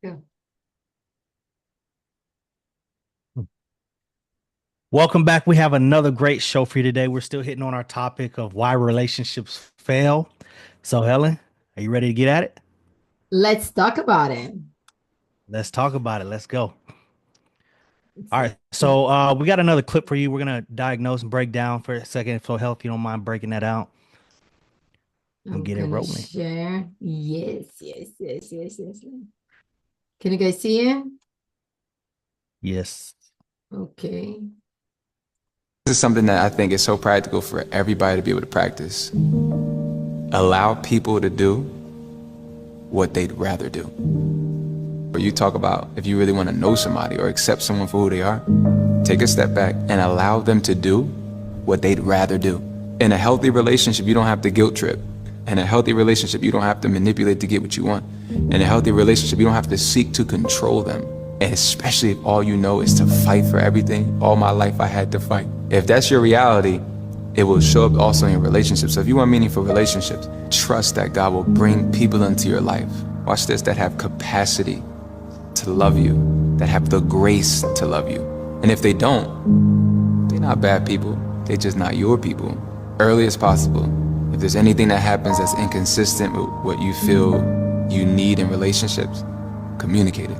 Yeah. Welcome back. We have another great show for you today. We're still hitting on our topic of why relationships fail. So, Helen, are you ready to get at it? Let's talk about it. Let's talk about it. Let's go. It's All like, right. So, we got another clip for you. We're gonna diagnose and break down for a second. So, Helen, if you don't mind breaking that out and I'm get it gonna rolling. share. Yes. Can you guys see it? Yes. Okay. This is something that I think is so practical for everybody to be able to practice. Allow people to do what they'd rather do. Or you talk about if you really want to know somebody or accept someone for who they are, take a step back and allow them to do what they'd rather do. In a healthy relationship, you don't have to guilt trip. In a healthy relationship, you don't have to manipulate to get what you want. In a healthy relationship, you don't have to seek to control them. And especially if all you know is to fight for everything. All my life I had to fight. If that's your reality, it will show up also in your relationships. So if you want meaningful relationships, trust that God will bring people into your life. Watch this, that have capacity to love you, that have the grace to love you. And if they don't, they're not bad people. They're just not your people. Early as possible. If there's anything that happens that's inconsistent with what you feel you need in relationships, communicate it.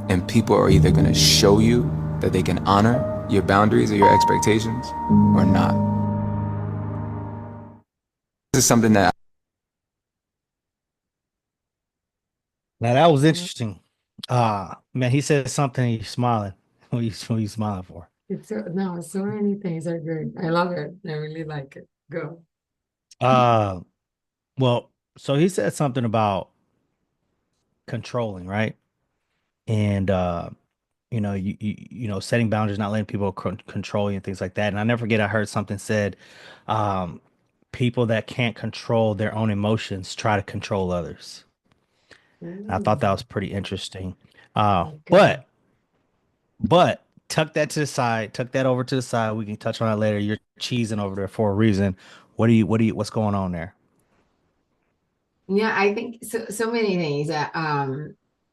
And people are either gonna show you that they can honor your boundaries or your expectations or not. This is something that Now that was interesting. Man, he said something. He's smiling. What are you smiling for? No, so many things are good. I love it. I really like it. Go. Uh, well, so he said something about controlling, right? And setting boundaries, not letting people control you and things like that. And I never forget, I heard something said, um, people that can't control their own emotions try to control others. And I thought that was Mm, pretty interesting. okay. But tuck that to the side, tuck that over to the side. We can touch on that later. You're cheesing over there for a reason. What's going on there? Yeah, I think so many things that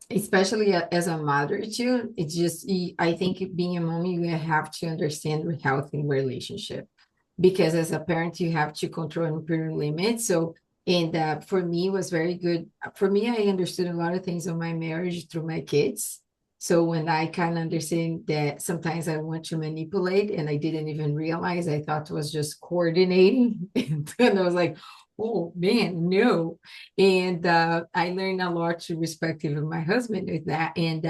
especially as a mother too, it's just I think being a mom, you have to understand the healthy relationship because as a parent you have to control and put limits. So and for me it was very good. For me, I understood a lot of things on my marriage through my kids. So when I kind of understand that sometimes I want to manipulate and I didn't even realize, I thought it was just coordinating. And then I was like, oh man, no. And I learned a lot to respect even my husband with that. And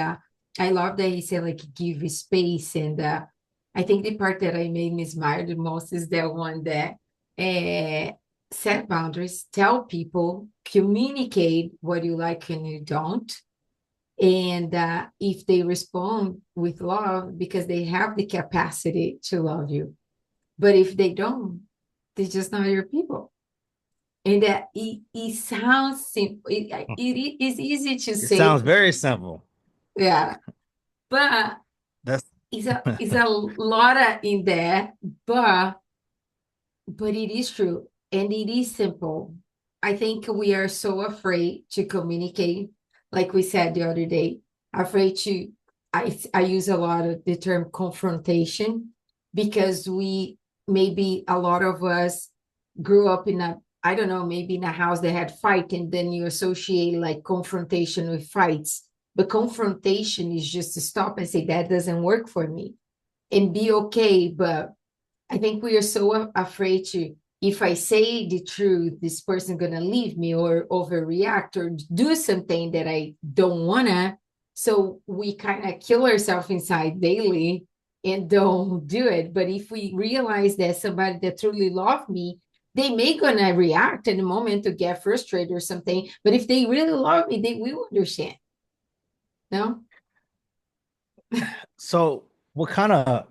I love that he said like give space. And I think the part that I made me smile the most is that one that uh, set boundaries, tell people, communicate what you like and you don't. And if they respond with love, because they have the capacity to love you. But if they don't, they're just not your people. And that it sounds simple. It is easy to It say, sounds very simple. yeah, but That's it's a lot in there, but it is true and it is simple. I think we are so afraid to communicate, like we said the other day, afraid to. I use a lot of the term confrontation because we maybe a lot of us grew up in a, I don't know, maybe in a house that had fight, and then you associate like confrontation with fights. But confrontation is just to stop and say that doesn't work for me and be okay. But I think we are so afraid to, if I say the truth, this person gonna leave me or overreact or do something that I don't wanna. So we kind of kill ourselves inside daily and don't do it. But if we realize that somebody that truly love me, they may gonna react in a moment to get frustrated or something. But if they really love me, they will understand. No? so what kind of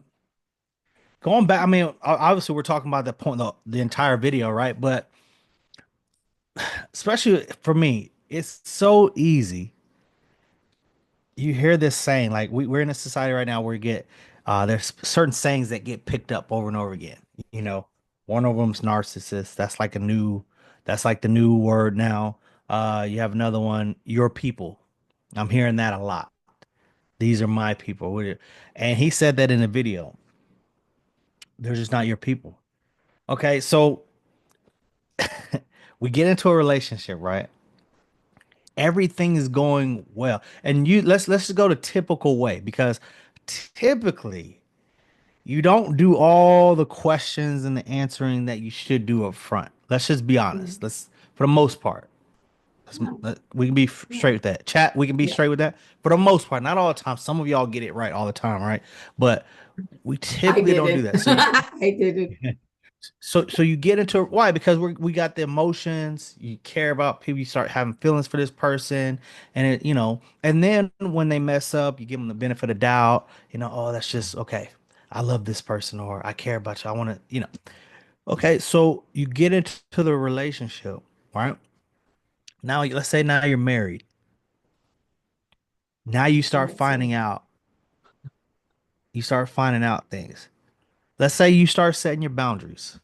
going back? I mean, obviously we're talking about the point, the entire video, right? But especially for me, it's so easy. You hear this saying, like we're in a society right now where we get there's certain sayings that get picked up over and over again. You know, one of them's narcissist. That's like the new word now. You have another one, your people. I'm hearing that a lot. These are my people. And he said that in the video. They're just not your people. Okay, so we get into a relationship, right? Everything is going well. And let's just go to typical way because typically you don't do all the questions and the answering that you should do up front. Let's just be honest. Mhm. Let's for the most part. No, We can be yeah, straight with that. Chat, we can be yeah, straight with that for the most part. Not all the time. Some of y'all get it right all the time, right? But we I typically did don't do it. that. So you I did it. so you get into why? Because we got the emotions, you care about people, you start having feelings for this person, and and then when they mess up, you give them the benefit of doubt, oh, that's just okay. I love this person or I care about you. I want to, Okay, so you get into the relationship, right? Now let's say now you're married. Now That's it. you start finding out things. Let's say you start setting your boundaries.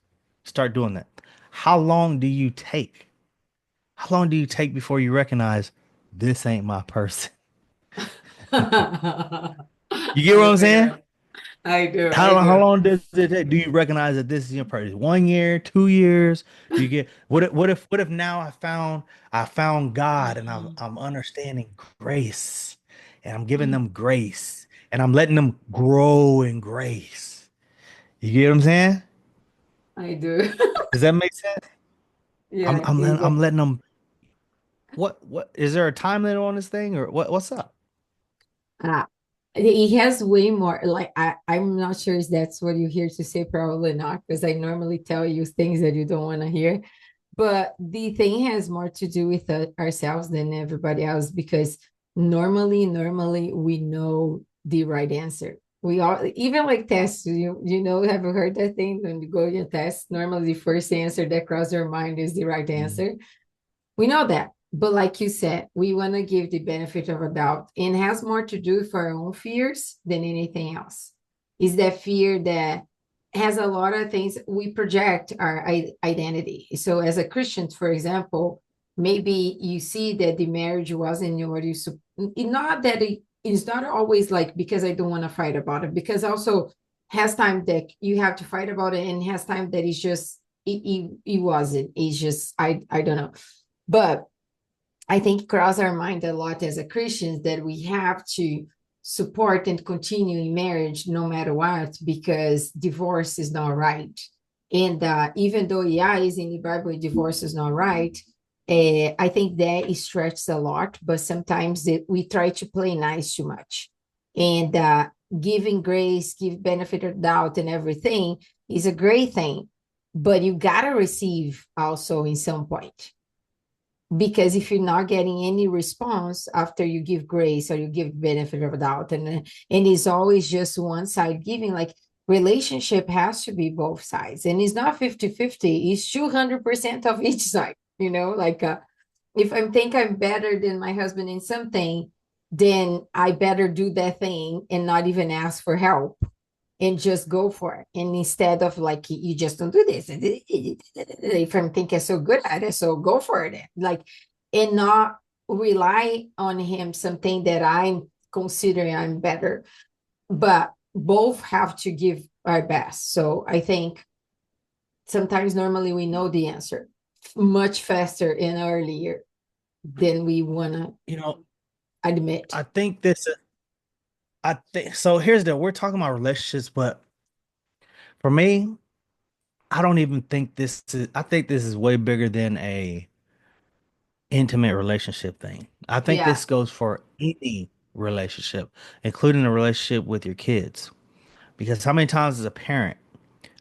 Start doing that. How long do you take? How long do you take before you recognize this ain't my person? You get what I I'm saying? do. I do. I How do. long does it take? Do you recognize that this is your person? 1 year, 2 years? Do you get what if now I found God and I'm understanding grace and I'm giving them grace and I'm letting them grow in grace. You get what I'm saying? I do. Does that make sense? I'm Yeah, I'm letting, yeah. I'm letting them what is there a time limit on this thing or what's up? Uh, he has way more, like, I'm not sure if that's what you're here to say, probably not, because I normally tell you things that you don't want to hear. But the thing has more to do with ourselves than everybody else, because normally we know the right answer. We all, even like tests, have you heard that thing when you go to test? Normally, the first answer that crosses your mind is the right Mhm. answer. We know that. But like you said, we want to give the benefit of a doubt, and it has more to do with our own fears than anything else. Is that fear that has a lot of things we project our identity. So as a Christian, for example, maybe you see that the marriage wasn't what you not that it's not always like because I don't want to fight about it, because also has time that you have to fight about it, and has time that it's just it wasn't. It's just I don't know. But I think cross our mind a lot as a Christians that we have to support and continue in marriage no matter what, because divorce is not right. And even though, yeah, is in the Bible, divorce is not right. I think that it stretches a lot, but sometimes we try to play nice too much. And giving grace, give benefit of doubt and everything is a great thing. But you got to receive also in some point, because if you're not getting any response after you give grace or you give benefit of doubt, and it's always just one side giving, like, relationship has to be both sides, and it's not 50-50, it's 200% of each side, like, if I think I'm better than my husband in something, then I better do that thing and not even ask for help and just go for it. And instead of like, you just don't do this. If I'm thinking so good at it, so go for it. Like, and not rely on him, something that I'm considering I'm better. But both have to give our best. So I think sometimes normally we know the answer much faster and earlier than we want to You know, admit. I think this I think so. We're talking about relationships, but for me, I don't even think this is. I think this is way bigger than a intimate relationship thing. I think Yeah. this goes for any relationship, including a relationship with your kids. Because how many times as a parent,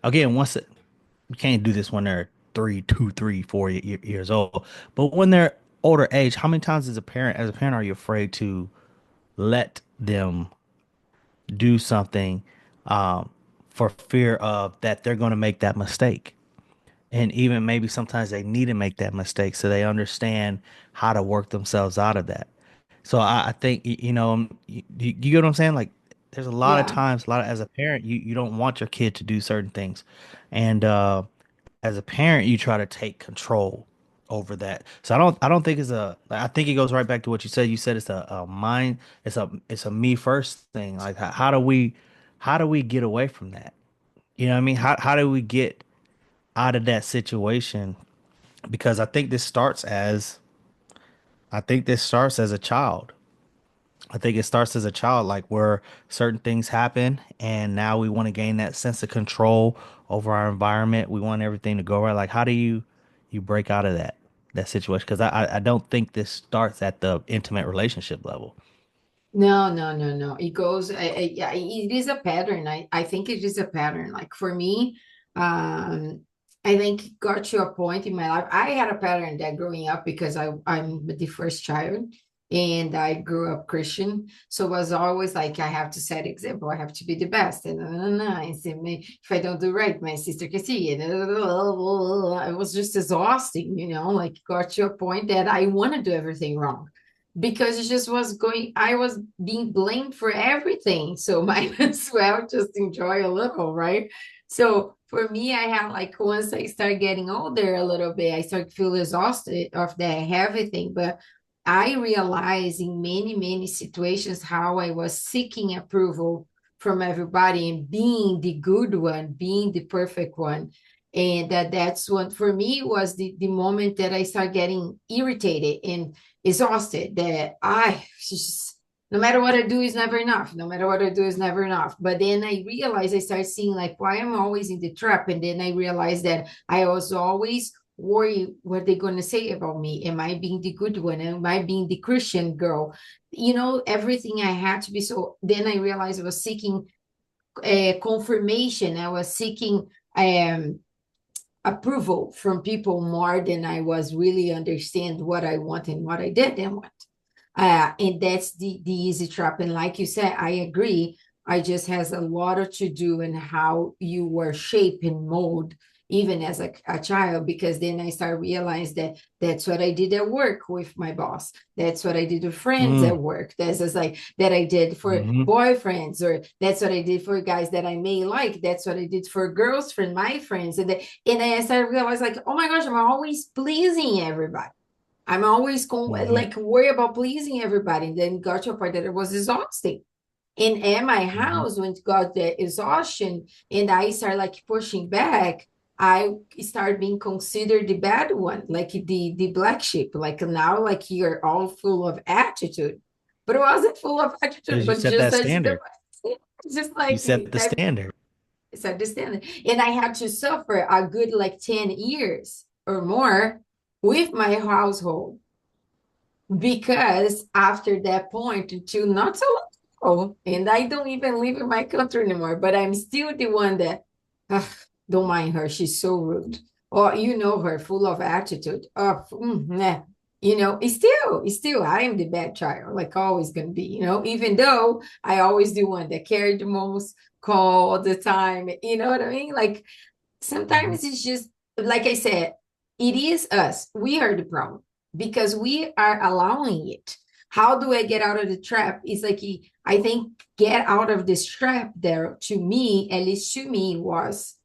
again, you can't do this when they're 3, 2, 3, 4 years old, but when they're older age, how many times as a parent, are you afraid to let them do something um, for fear of that they're going to make that mistake? And even maybe sometimes they need to make that mistake so they understand how to work themselves out of that. So I think you get what I'm saying. Like there's a lot of Yeah. times, as a parent, you don't want your kid to do certain things, and as a parent, you try to take control. over that. So I don't think it's I think it goes right back to what you said. You said it's a mind, it's a me first thing. Like how do we get away from that? You know what I mean? How do we get out of that situation? Because I think this starts as a child. I think it starts as a child, like where certain things happen, and now we want to gain that sense of control over our environment. We want everything to go right. Like, how do you break out of that situation? Because I don't think this starts at the intimate relationship level. No, no, no, no. It goes, yeah, it is a pattern. I think it is a pattern. Like for me, I think it got to a point in my life. I had a pattern that growing up because I'm the first child and I grew up Christian. So it was always like I have to set example. I have to be the best. And, and say, if I don't do right, my sister can see it. It was just exhausting, like got to a point that I want to do everything wrong because it just was going, I was being blamed for everything. So might as well just enjoy a little, right? So for me, I have like once I start getting older a little bit, I start to feel exhausted of that everything. But I realized in many, many situations how I was seeking approval from everybody and being the good one, being the perfect one. And that's what for me was the moment that I start getting irritated and exhausted that I just no matter what I do is never enough. No matter what I do is never enough. But then I realized I started seeing like why I'm always in the trap. And then I realized that I was always worry what they're going to say about me. Am I being the good one? Am I being the Christian girl? Everything I had to be. So then I realized I was seeking confirmation. I was seeking approval from people more than I was really understand what I want and what I didn't want. And that's the easy trap. And like you said, I agree. I just has a lot to do in how you were shaped and mold, even as a child, because then I start realize that that's what I did at work with my boss. That's what I did with friends at Mm, work. That's just like that I did for hmm. boyfriends, or that's what I did for guys that I may like. That's what I did for girls, for my friends. And then I started realize like, oh my gosh, I'm always pleasing everybody. I'm always going Hmm. like worry about pleasing everybody. And then got to a point that it was exhausting. And at my Hmm. house, when it got the exhaustion and I started like pushing back, I started being considered the bad one, like the black sheep. Like now, like you're all full of attitude. But it wasn't full of attitude, Because you but set just that as the standard. just You like set the I standard. understand. And I had to suffer a good like 10 years or more with my household because after that point until not so long ago, and I don't even live in my country anymore, but I'm still the one that ugh, don't mind her. She's so rude. Or you know her, full of attitude. Oh, nah. It's still, I am the bad child, like always gonna be, even though I always the one that carried the most, call all the time. You know what I mean? Like Hmm. sometimes it's just like I said, it is us. We are the problem because we are allowing it. How do I get out of the trap? It's like I think get out of this trap there to me, at least to me, was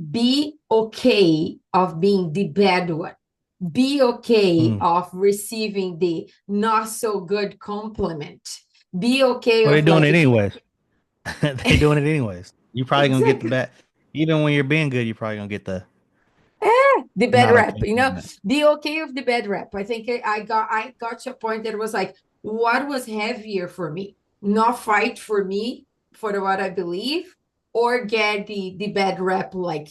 be okay of being the bad one. Be okay Mm. of receiving the not so good compliment. Be okay Well, they're of doing like it if you anyways. They doing it anyways. You probably gonna get the exactly. bad. Even when you're being good, you're probably gonna get the The bad not rep, okay comment. be okay with the bad rep. I think I got to a point that was like, what was heavier for me? Not fight for me for what I believe, or get the bad rep, like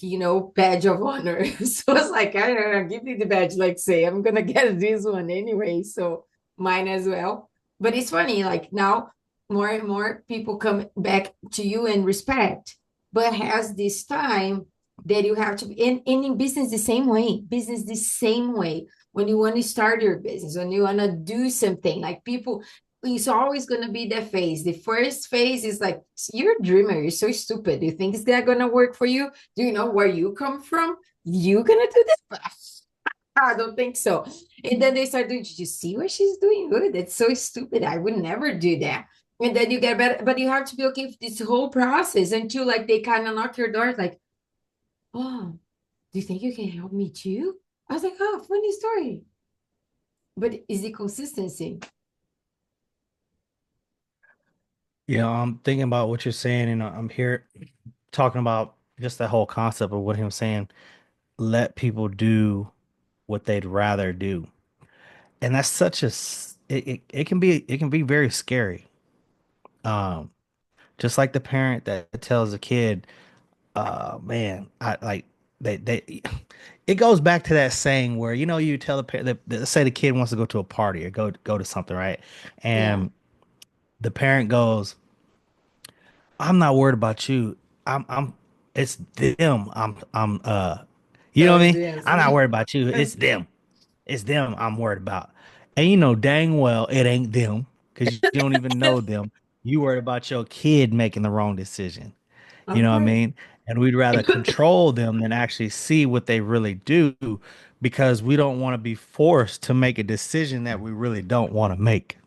badge of honor. So it's like, I don't know, give me the badge, like say I'm gonna get this one anyway, so mine as well. But it's funny, like now more and more people come back to you and respect, but has this time that you have to be and in business the same way, when you want to start your business, when you want to do something, like people, it's always going to be the phase. The first phase is like, you're a dreamer, you're so stupid, you think it's that going to work for you? Do you know where you come from? You gonna do this? I don't think so. And then they start doing, did you see what she's doing? Good, it's so stupid, I would never do that. And then you get better, but you have to be okay with this whole process until like they kind of knock your door like, oh, do you think you can help me too? I was like, oh, funny story. But is it consistency? Yeah, I'm thinking about what you're saying, and I'm here talking about just that whole concept of what him saying. Let people do what they'd rather do, and that's such a it can be very scary. Um, just like the parent that tells a kid, man, I like they it goes back to that saying where you tell the parent that, let's say the kid wants to go to a party or go to something, right? Yeah. And the parent goes, I'm not worried about you. I'm it's them. You know So what I it's mean? the I'm not answer. worried about you. It's them. It's them I'm worried about. And you know dang well it ain't them because you don't even know them. You worried about your kid making the wrong decision. You know what I Okay. mean? And we'd rather control them than actually see what they really do because we don't want to be forced to make a decision that we really don't want to make.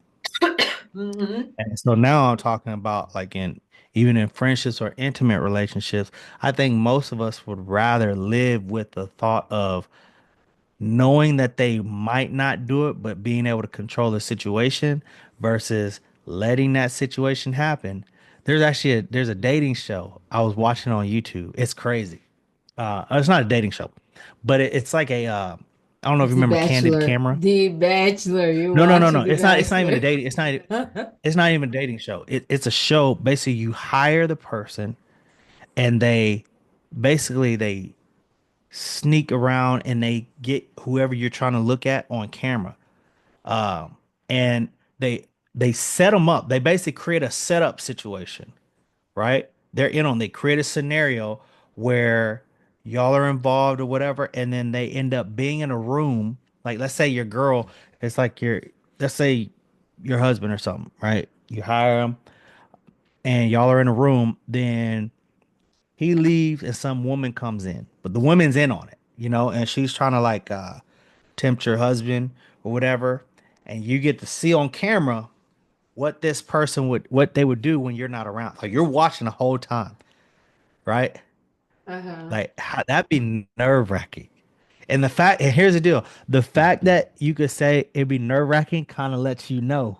Hmm. And so now I'm talking about like in even in friendships or intimate relationships, I think most of us would rather live with the thought of knowing that they might not do it, but being able to control the situation versus letting that situation happen. There's a dating show I was watching on YouTube. It's crazy. It's not a dating show, but it's like a I don't know if you The remember Candid Bachelor. Camera. The Bachelor. You No. watching The It's not even a Bachelor? dating. It's not even a dating show. It's a show. Basically, you hire the person, and they sneak around and they get whoever you're trying to look at on camera. And they set them up. They basically create a setup situation, right? They create a scenario where y'all are involved or whatever, and then they end up being in a room. Like, let's say your girl, it's like let's say your husband or something, right? You hire him, and y'all are in a room. Then he leaves, and some woman comes in, but the woman's in on it, and she's trying to like tempt your husband or whatever, and you get to see on camera what they would do when you're not around. Like you're watching the whole time, right? Uh-huh. Like that'd be nerve wracking. And here's the deal: the fact that you could say it'd be nerve wracking kind of lets you know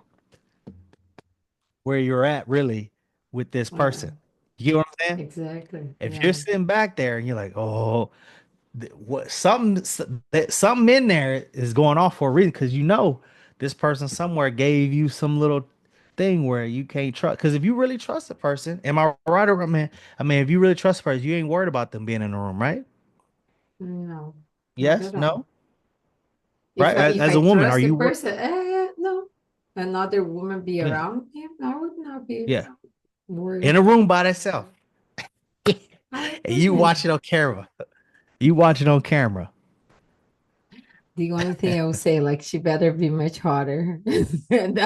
where you're at really with this Yeah, person. You get what I'm saying? exactly. If you're Yeah. sitting back there and you're like, oh, what something in there is going off for a reason because this person somewhere gave you some little thing where you can't trust. Because if you really trust a person, am I right or man? I mean, if you really trust a person, you ain't worried about them being in the room, right? No, not Yes, at all. no, right? If As I a woman, are trust the you? person, no, another woman be Yeah, around him, I would not be yeah, in worried. a room by themselves, and I you watch wouldn't. it on camera. You watch it on camera. The only thing I will say, like, she better be much hotter. And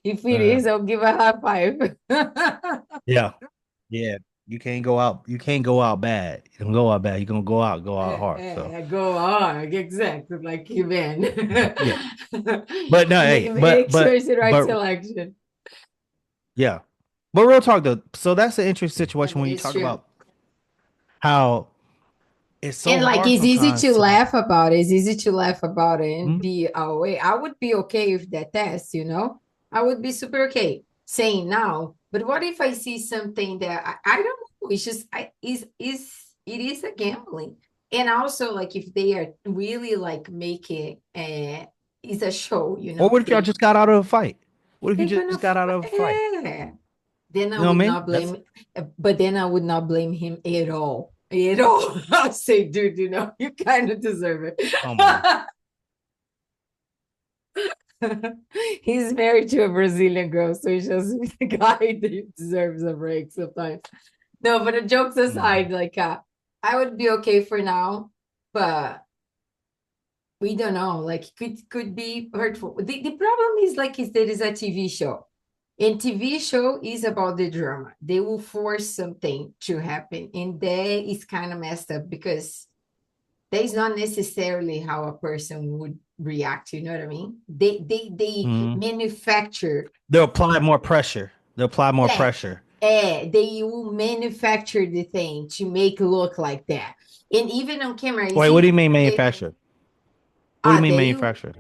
if it Uh, is, I'll give a high five. yeah, yeah. You can't go out. You can't go out bad. You don't go out bad. You're gonna go out hard. So Go on, exactly, like you man. yeah. But no, hey, Make sure it's the right but selection. yeah. But real talk though. So that's the interesting Yeah, situation that when you is talk true. about how it's so And like hard it's easy sometimes to to. laugh about it. It's easy to laugh about it and Mhm. be away. I would be okay with that test, you know? I would be super okay saying now. But what if I see something that I don't know? It's just it is a gambling. And also like if they are really like making it's a show, you Or know, what if y'all just got out of a fight? What if you they're gonna just got out of a fight? then I You know what would I mean? not blame, but then I would not blame him at all. At all. I'll say, dude, you know, you kind of deserve Come on. it. He's married to a Brazilian girl, so he's just the guy that deserves a break sometimes. No, but the jokes Mhm. aside, like I would be okay for now, but we don't know. Like could be hurtful. The problem is like is there is a TV show. And TV show is about the drama. They will force something to happen. And that is kind of messed up because that is not necessarily how a person would react. You know what I mean? They Mhm. manufacture They'll apply more pressure. They'll apply more that. pressure. They will manufacture the thing to make it look like that. And even on camera, is Wait, what do it you mean manufacture? What do you mean They manufacturer?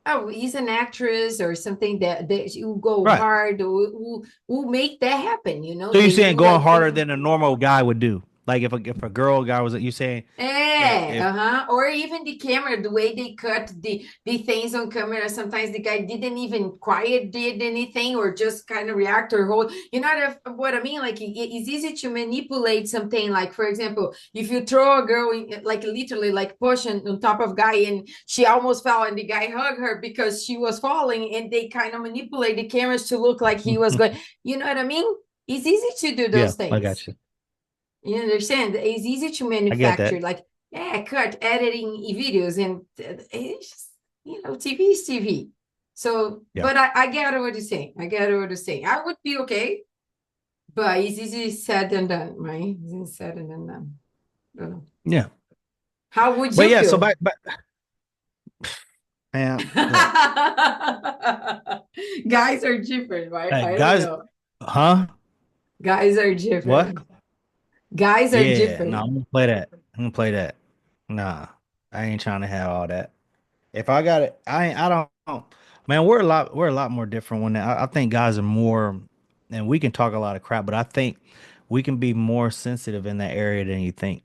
oh, he's an actress or something that you go Right. hard, who make that happen, you know? So you're They saying do going like harder big. than a normal guy would do? Like if a girl guy was you saying Yeah, if uh-huh. Or even the camera, the way they cut the things on camera. Sometimes the guy didn't even quiet did anything or just kind of react or hold. You know what I mean? Like it's easy to manipulate something. Like for example, if you throw a girl in, like literally like pushing on top of guy and she almost fell and the guy hugged her because she was falling and they kind of manipulate the cameras to look like he was going. You know what I mean? It's easy to do yeah, those I things. got you. You understand? It's easy to I get manufacture, that. like, yeah, cut editing videos, and it's just, TV is TV. So, Yeah. but I get what you're saying. I get what you're saying. I would be okay, but it's easy said than done, right? Easy said and then done. Don't know. Yeah. How would But you yeah, so feel? back man, look. Guys are different, right? Hey, I don't guys, know. huh? Guys are What? different. Guys are Yeah, no, different. I'm gonna play that. I'm gonna play that. Nah, I ain't trying to have all that. If I got it, I don't. Man, we're a lot more different when I think guys are more, and we can talk a lot of crap, but I think we can be more sensitive in that area than you think.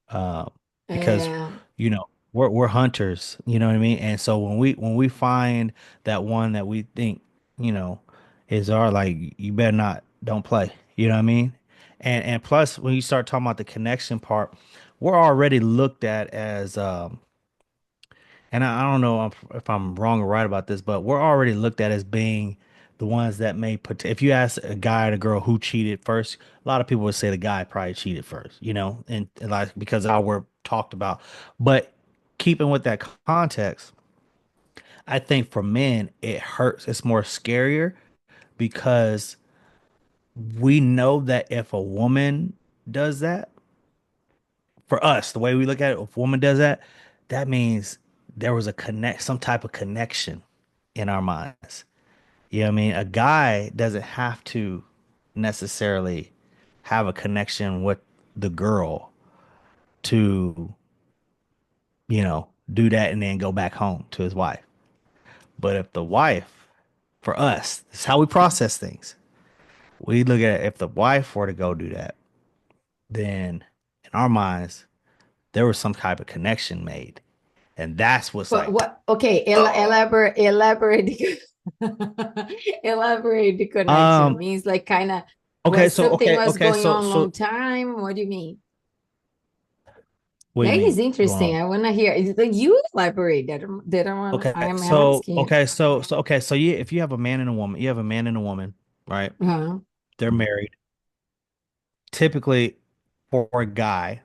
Uh, because Yeah. you know we're hunters, you know what I mean? And so when we find that one that we think, you know, is our like you better not don't play, you know what I mean? And plus when you start talking about the connection part, we're already looked at as and I don't know if I'm wrong or right about this, but we're already looked at as being the ones that may put. If you ask a guy or a girl who cheated first, a lot of people would say the guy probably cheated first, you know, and like because of how we're talked about. But keeping with that context, I think for men it hurts. It's more scarier because we know that if a woman does that, for us, the way we look at it, if a woman does that, that means there was some type of connection in our minds. You know what I mean? A guy doesn't have to necessarily have a connection with the girl to, do that and then go back home to his wife. But if the wife, for us, this is how we process things. We look at it, if the wife were to go do that, then in our minds, there was some type of connection made. And that's what's But like, what? Okay, oh, elaborate, elaborate the connection um, means like kind of okay, was so something okay, was okay, going so on a long so time. What do you mean? what do you That is mean going interesting. on? I want to hear. Is it you elaborate that Okay, I'm so asking. okay, so okay, so yeah, if you have a man and a woman, you have a man and a woman, right? Uh-huh. They're married. Typically, for a guy,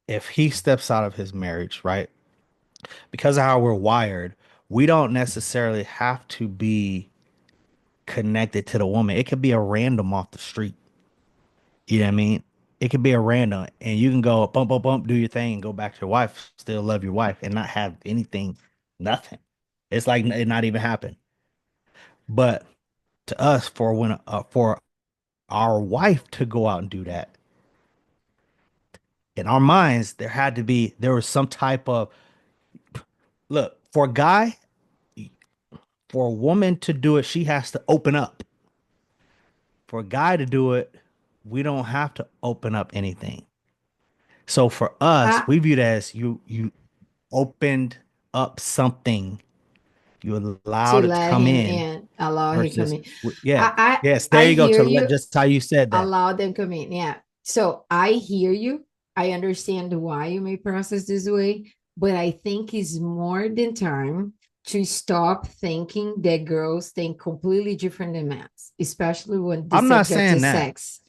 if he steps out of his marriage, right? Because of how we're wired, we don't necessarily have to be connected to the woman. It could be a random off the street. You know what I mean? It could be a random, and you can go bump, bump, bump, do your thing, and go back to your wife, still love your wife, and not have anything, nothing. It's like it not even happened. But to us, for our wife to go out and do that, in our minds, there was some type of look for a guy, for a woman to do it, she has to open up. For a guy to do it, we don't have to open up anything. So for us, I we view it as you opened up something. You to allowed it to let come him in in, allow him come versus, in. yeah. Yes, I there you go. hear To let you. just how you said that. Allow them come in. Yeah. So I hear you. I understand why you may process this way, but I think it's more than time to stop thinking that girls think completely different than men, especially when the I'm not subject saying is that. sex.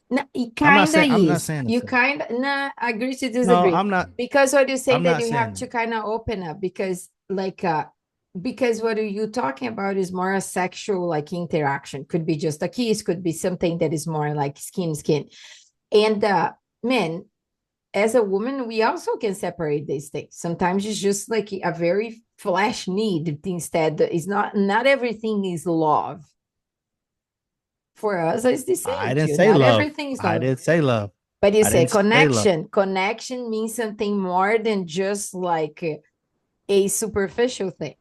No, it kind of I'm not is. saying You it's kind of, nah, agree to no, disagree. I'm not. Because what you're saying I'm that not you have saying to that. kind of open up because what you're talking about is more a sexual like interaction. Could be just a kiss, could be something that is more like skin. And men, as a woman, we also can separate these things. Sometimes it's just like a very flash need instead. It's not everything is love. For us, it's the I same didn't too. say Not love. everything is I love. didn't say love. But you I say didn't say love. connection. Connection means something more than just like a superficial thing.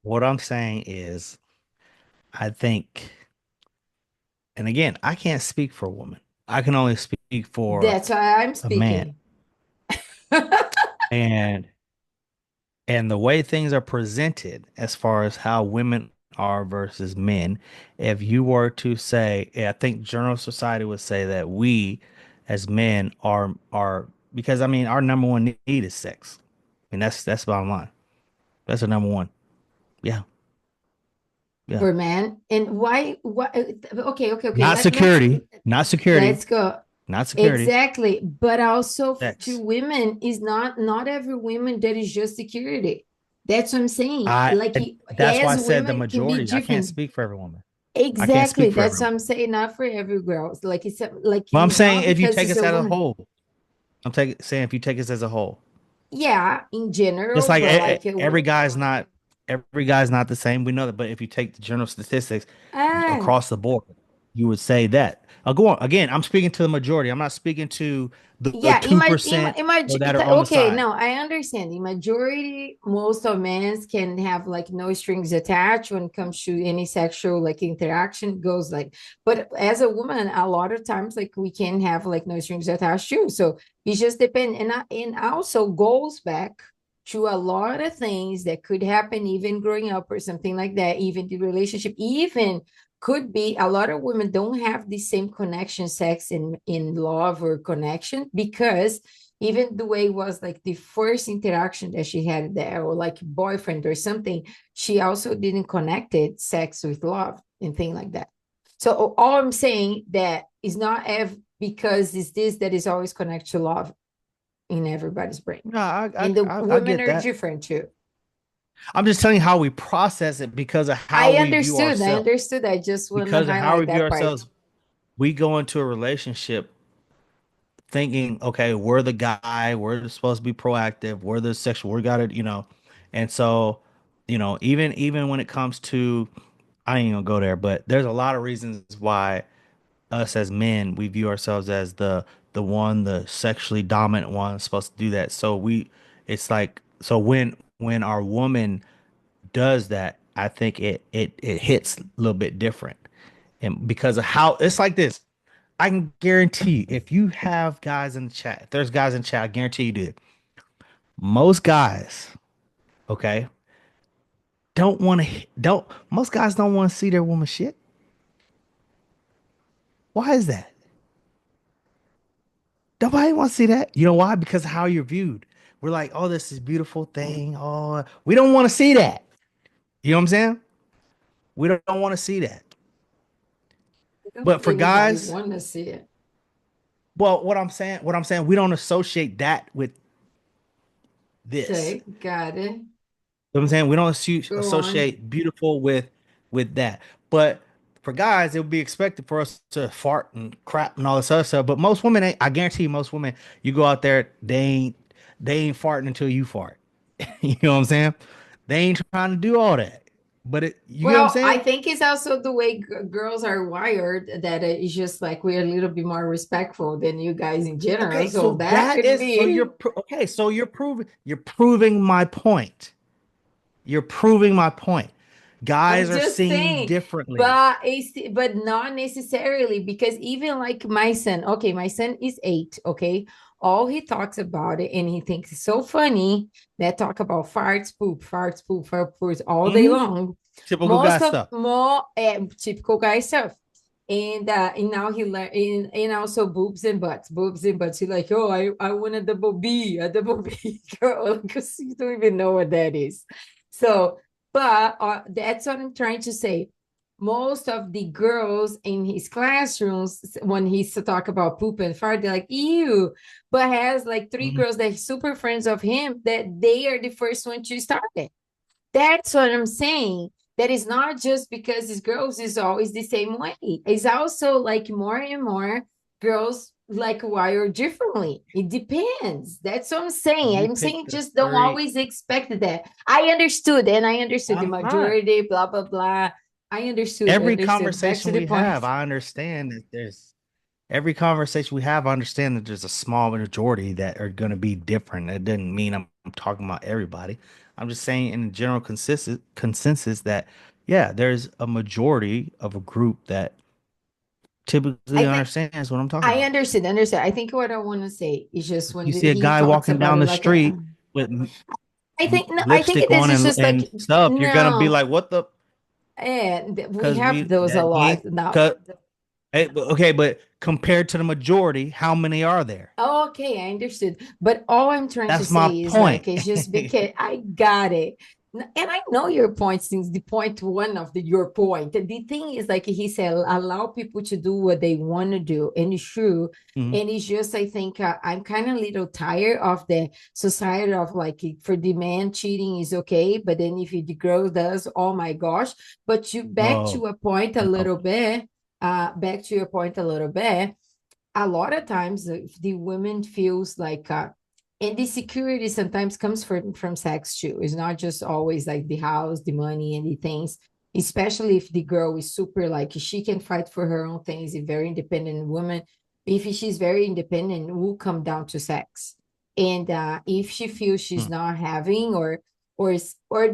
What I'm saying is, I think, and again, I can't speak for a woman. I can only speak for That's why I'm a man. speaking. And the way things are presented as far as how women are versus men, if you were to say, I think General Society would say that we as men are because I mean our number one need is sex. I mean that's bottom line. That's the number one. Yeah, yeah. For men. And why? Okay. Not security, not security, Let's go. not security. Exactly. But also to Sex. women is not every woman that is just security. That's what I'm saying. I Like that's why I as said the women can be majority. I can't different. speak for every woman. I can't Exactly. speak for That's what everyone. I'm saying. Not for every girl. Like it's like Well, I'm saying not if you because take it's us a as a woman. whole, saying if you take us as a whole. Yeah, in It's general, like but like every guy's not the same. We know that, but if you take the general statistics and across the board, you would say that. Go on again. I'm speaking to the majority. I'm not speaking to the yeah, 2% or that are on the okay, side. no, I understand. The majority, most of men can have like no strings attached when it comes to any sexual like interaction goes like, but as a woman, a lot of times like we can have like no strings attached too. So it just depends, and also goes back to a lot of things that could happen even growing up or something like that, even the relationship, even could be a lot of women don't have the same connection sex in love or connection because even the way it was like the first interaction that she had there or like boyfriend or something, she also didn't connect it sex with love and thing like that. So all I'm saying that is not because it's this that is always connected to love in everybody's brain, No, and the I women get are that. different too. I'm just telling you how we process it because of how i we view understood i ourselves. understood I just want to Because of how we highlight view that part. ourselves, we go into a relationship thinking, okay, we're the guy, we're supposed to be proactive, we're the sexual, we got it, and so, even when it comes to, I ain't gonna go there, but there's a lot of reasons why us as men we view ourselves as the sexually dominant one supposed to do that. So it's like, so when our woman does that, I think it hits a little bit different, and because of how it's like this. I can guarantee if you have guys in the chat, if there's guys in the chat, I guarantee you did. Most guys, okay, don't most guys don't want to see their woman shit. Why is that? Nobody wants to see that. You know why? Because of how you're viewed. We're like, oh, this is a beautiful thing. Oh, we don't want to see that. You know what I'm saying? We don't want to see that. I don't But think for anybody guys, want to see it. well, what I'm saying, we don't associate that with this. Okay, got it. You know what I'm saying? We don't Go on. associate beautiful with that. But for guys, it would be expected for us to fart and crap and all this other stuff. But most women ain't, I guarantee you, most women, you go out there, they ain't farting until you fart. You know what I'm saying? They ain't trying to do all that. But you get what I'm Well, I saying? think it's also the way girls are wired that it's just like we're a little bit more respectful than you guys in general. Okay, So so that could be. you're proving my point. You're proving my point. I'm Guys are just seen saying, differently. but not necessarily because even like my son, okay, my son is 8, okay. All he talks about it and he thinks it's so funny that talk about farts, poop, fart, poops all day Mhm. long. Typical guy Most of stuff. more typical guy stuff. And now he learned and also boobs and butts, boobs and butts. He's like, oh, I want a double B girl. Because you don't even know what that is. So but that's what I'm trying to say. Most of the girls in his classrooms, when he's to talk about poop and fart, they're like, ew. But has like 3 Mhm. girls that are super friends of him that they are the first one to start it. That's what I'm saying. That is not just because these girls is always the same way. It's also like more and more girls like wired differently. It depends. That's what I'm saying. You I'm saying picked the just don't three. always expect that. I understood the I'm fine. majority, blah blah blah. I understood. I Every understood. Back to conversation the we point. have, I understand that there's every conversation we have, I understand that there's a small majority that are going to be different. It doesn't mean I'm talking about everybody. I'm just saying in general consensus that yeah, there's a majority of a group that typically I think understands what I'm talking I about. understand. I think what I want to say is just If when you see a he guy talks walking about down it the like street with I think no, I think lipstick it is. on It's just like and stuff, you're gonna be no, like, "What the?" and we Because have we those a that he lot ain't now. cut. Okay, but compared to the majority, how many are there? Okay, I understood. But all I'm trying to That's my say is point. like it's just because I got it. And I know your point since the point one of your point. The thing is like he said, allow people to do what they want to do. And it's true. Mhm. And it's just, I think I'm kind of a little tired of the society of like for the man cheating is okay, but then if the girl does, oh my gosh. But you back No, to a point a no. little bit, back to your point a little bit, a lot of times if the women feels like and the security sometimes comes from sex too. It's not just always like the house, the money, and the things, especially if the girl is super like she can fight for her own things, a very independent woman. If she's very independent, it will come down to sex. And if she feels she's Hmm. not having or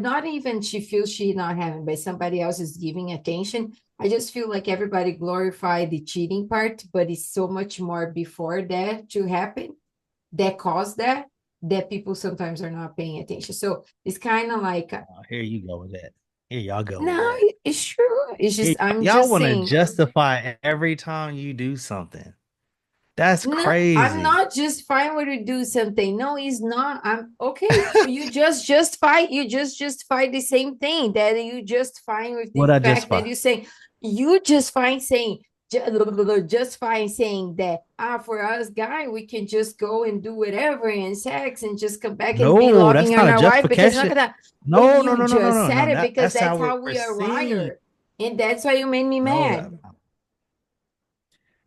not even she feels she's not having, but somebody else is giving attention, I just feel like everybody glorify the cheating part, but it's so much more before that to happen that caused that people sometimes are not paying attention. So it's kind of like Oh, here you go with that. Here y'all go with no, that. it's true. It's Here, just I'm y'all just want to saying. justify every time you do something. That's No, I'm crazy. not just fine with you do something. No, it's not. I'm okay. So you just fight. You just fight the same thing that you just fine with the What I fact that justify? you say you just fine saying just fine saying that for us guy we can just go and do whatever and sex and just come back and be No, logging that's on not a our wife because not justification. gonna. But No, no, you no, no, no, just no, said no. it because That's that's how how we're we are seeing. wired, and that's why you made me No, mad.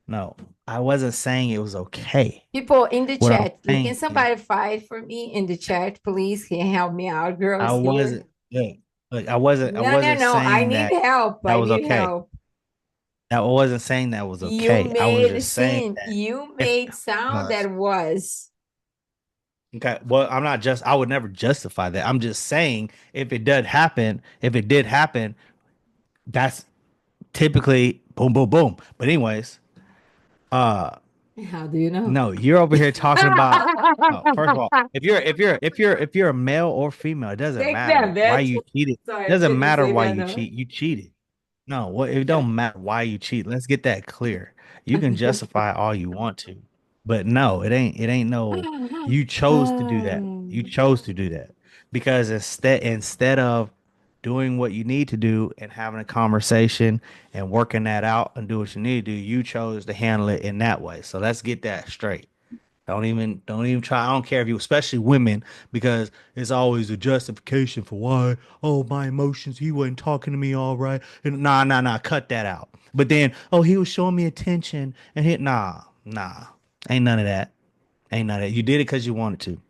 no. I wasn't saying it was okay. People in the What I'm chat, can saying is, somebody fight for me in the chat, please? Can you help me out, I girls here? wasn't. Look, I No, no, wasn't no. I saying need that help. that I was need okay. help. I wasn't saying that was You okay. I was made it just saying seem, that you if made sound was that was. okay. Well, I'm not just. I would never justify that. I'm just saying if it did happen, that's typically boom, boom, boom. But anyways, uh, How do you know? no, you're over here talking about. No, first of all, if you're a male or female, it doesn't Take that, matter why bitch. you cheated. It Sorry, I doesn't couldn't matter say why that. you No. cheat. You cheated. No, what it don't matter why you cheat. Let's get that clear. You can justify all you want to, but no, it ain't no you chose to do that. You chose to do that. Because instead of doing what you need to do and having a conversation and working that out and do what you need to do, you chose to handle it in that way. So let's get that straight. Don't even try. I don't care if you, especially women, because it's always a justification for why. Oh, my emotions. He wasn't talking to me all right. And nah, nah, nah. Cut that out. But then, oh, he was showing me attention and nah. Ain't none of that. Ain't none of that. You did it because you wanted to.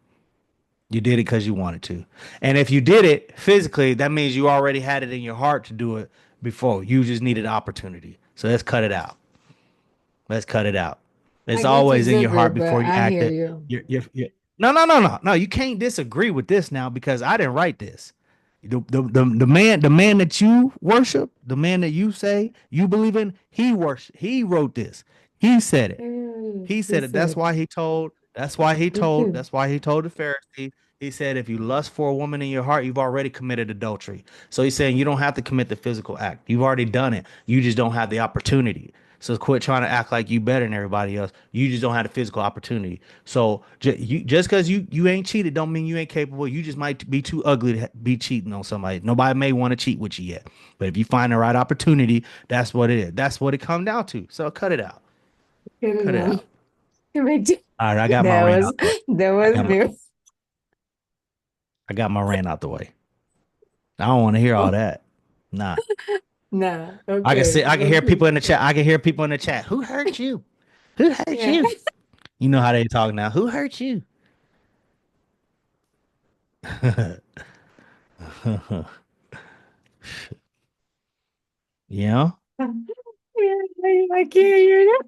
You did it because you wanted to. And if you did it physically, that means you already had it in your heart to do it before. You just needed opportunity. So let's cut it out. Let's cut it out. It's Agree to always in your disagree, heart but before you I act hear it. you. You're no, no, no, no, no. You can't disagree with this now because I didn't write this. The man that you worship, the man that you say you believe in, he wrote this. He said it. He He said it. said, That's why he told the Pharisee. He said, if you lust for a woman in your heart, you've already committed adultery. So he's saying you don't have to commit the physical act. You've already done it. You just don't have the opportunity. So quit trying to act like you better than everybody else. You just don't have the physical opportunity. So just because you ain't cheated, don't mean you ain't capable. You just might be too ugly to be cheating on somebody. Nobody may want to cheat with you yet. But if you find the right opportunity, that's what it is. That's what it comes down to. So cut it out. Cut it out. All right, I got my that rant was out the way. that I was got my new. I got my rant out the way. I don't want to hear all that. Nah. Nah, I can see okay, I can hear okay. people in the chat. I can hear people in the chat. Who hurt you? Who hurt Yeah. you? You know how they talk now. Who hurt you? Yeah. Yeah, I can't hear that.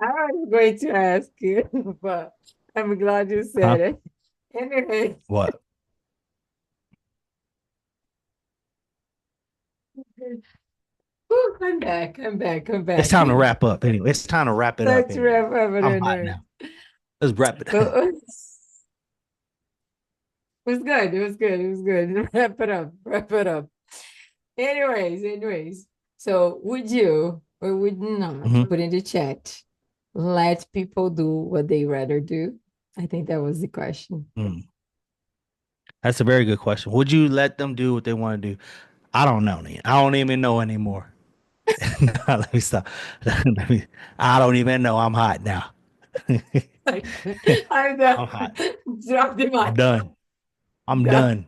I was going to ask you, but I'm glad you Huh? said it. Anyway, What? whew, I'm back. I'm back. I'm It's back. time to wrap up. Anyway, it's time to wrap it up. Let's Anyway, wrap up it I'm hot anyway. now. Let's wrap it. It was good. It was good. It was good. Wrap it up. Wrap it up. Anyways. So would you or would you not Mhm. put in the chat, let people do what they rather do? I think that was the question. Mm. That's a very good question. Would you let them do what they want to do? I don't know. I don't even know anymore. Let me stop. I don't even know. I'm hot now. I'm I'm done. hot. Drop the I'm mic. done. I'm Done. done.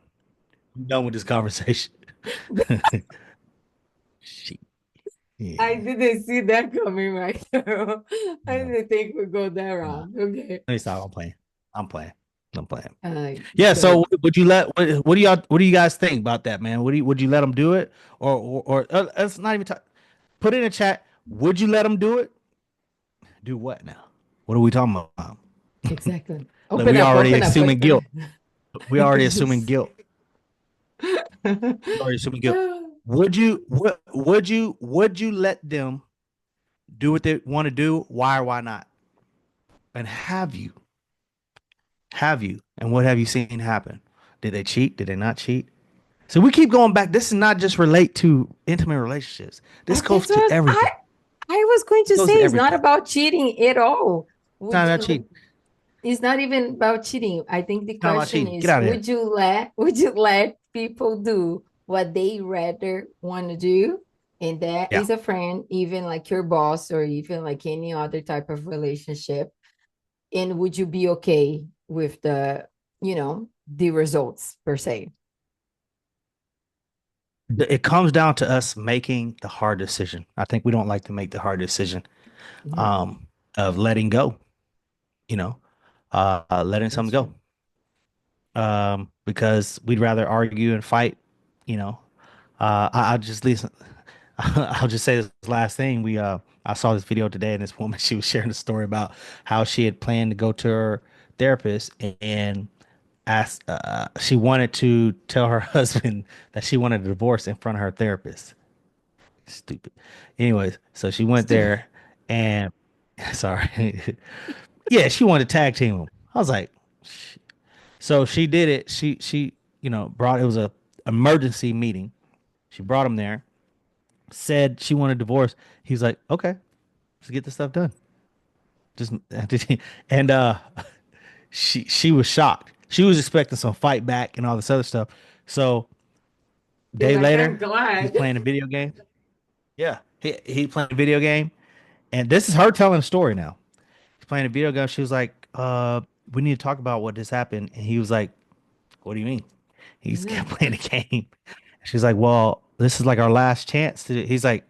I'm done with this conversation. Shit. I Yeah. didn't see that coming right now. I No, didn't think we'd go that no. round. Okay. Let me stop. I'm playing. I'm playing. I'm playing. Uh, Yeah. So so would you let? What do you guys think about that, man? Would you let them do it, or let's not even talk. Put it in the chat. Would you let them do it? Do what now? What are we talking about? exactly. Like Open we up, already open up. assuming guilt. We already assuming guilt. We already assuming guilt. Would you let them do what they want to do? Why or why not? And have you? Have you? And what have you seen happen? Did they cheat? Did they not cheat? So we keep going back. This is not just relate to intimate relationships. This goes That's to what everything. I was going It to goes say. to It's not everything. about cheating at all. It's Would not you about cheating. it's not even about cheating. I think the It's not about question cheating. Get is, out of here. would you let people do what they rather want to do? And that Yeah. is a friend, even like your boss or even like any other type of relationship. And would you be okay with the results per se? It comes down to us making the hard decision. I think we don't like to make the hard decision Yeah, um, of letting go, you know, letting that's something go. true. Because we'd rather argue and fight, you know. I'll just listen. I'll just say this last thing. I saw this video today, and this woman she was sharing a story about how she had planned to go to her therapist and asked. She wanted to tell her husband that she wanted a divorce in front of her therapist. Stupid. Anyways, so she went Still, there, and sorry, yeah, she wanted to tag team him. I was like, so she did it. She brought it was a emergency meeting. She brought him there. Said she wanted a divorce. He's like, okay, let's get this stuff done. Just and she was shocked. She was expecting some fight back and all this other stuff. So you're day like, I'm later, he's glad. playing a video game. Yeah, he playing a video game, and this is her telling a story now. He's playing a video game. She was like, we need to talk about what just happened. And he was like, what do you mean? He's Yeah. kept playing the game. She's like, well, this is like our last chance to. He's like,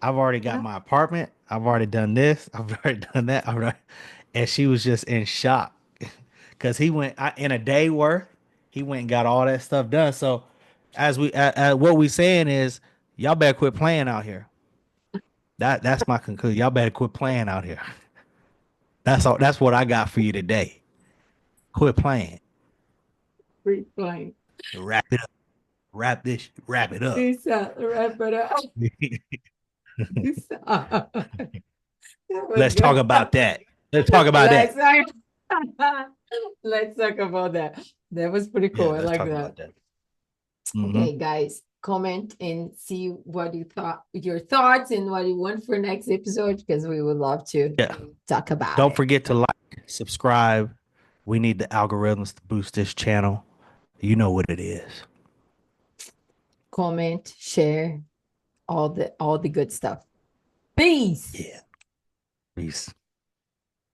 I've already got Yeah. my apartment. I've already done this. I've already done that. And she was just in shock because he went in a day worth. He went and got all that stuff done. So, what we saying is, y'all better quit playing out here. That's my conclusion. Y'all better quit playing out here. That's all. That's what I got for you today. Quit playing. Great point. Wrap it up. Wrap it up. Peace out. Wrap it up. Peace out. That was Let's talk good. about that. Let's talk about Let's that. talk. Let's talk about that. That was pretty Yeah, cool. I let's like talk that. about that. Hmm. Okay, guys, comment and see what you thought, your thoughts, and what you want for next episode, because we would love to Yeah. talk about Don't it. forget to like, subscribe. We need the algorithms to boost this channel. You know what it is. Comment, share, all the good stuff. Peace. Yeah. Peace.